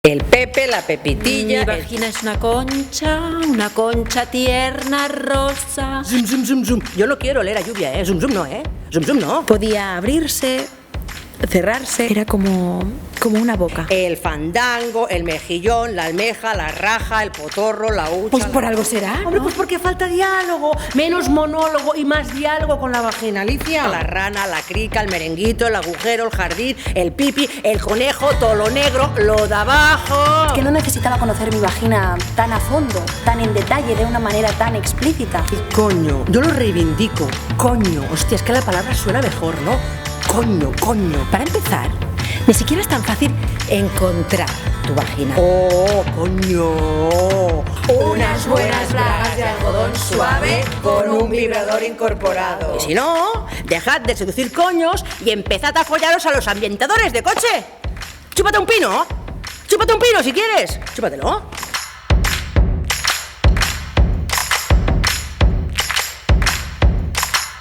El Pepe, la Pepitilla. Mi vagina es una concha tierna, rosa. Zum, zum, zum, zum. Yo no quiero oler a lluvia, Zum, zum no, Zum, zum no. Podía abrirse, cerrarse, era como una boca. El fandango, el mejillón, la almeja, la raja, el potorro, la hucha. Pues por algo será, ¿no? Hombre, pues porque falta diálogo, menos monólogo y más diálogo con la vagina, Alicia. La rana, la crica, el merenguito, el agujero, el jardín, el pipi, el conejo, todo lo negro, lo de abajo. Es que no necesitaba conocer mi vagina tan a fondo, tan en detalle, de una manera tan explícita. Y coño, yo lo reivindico. Coño, hostia, es que la palabra suena mejor, ¿no? Coño. Para empezar, ni siquiera es tan fácil encontrar tu vagina. ¡Oh, coño! Unas buenas bragas de algodón suave con un vibrador incorporado. Y si no, dejad de seducir coños y empezad a follaros a los ambientadores de coche. ¡Chúpate un pino! ¡Chúpate un pino si quieres! ¡Chúpatelo!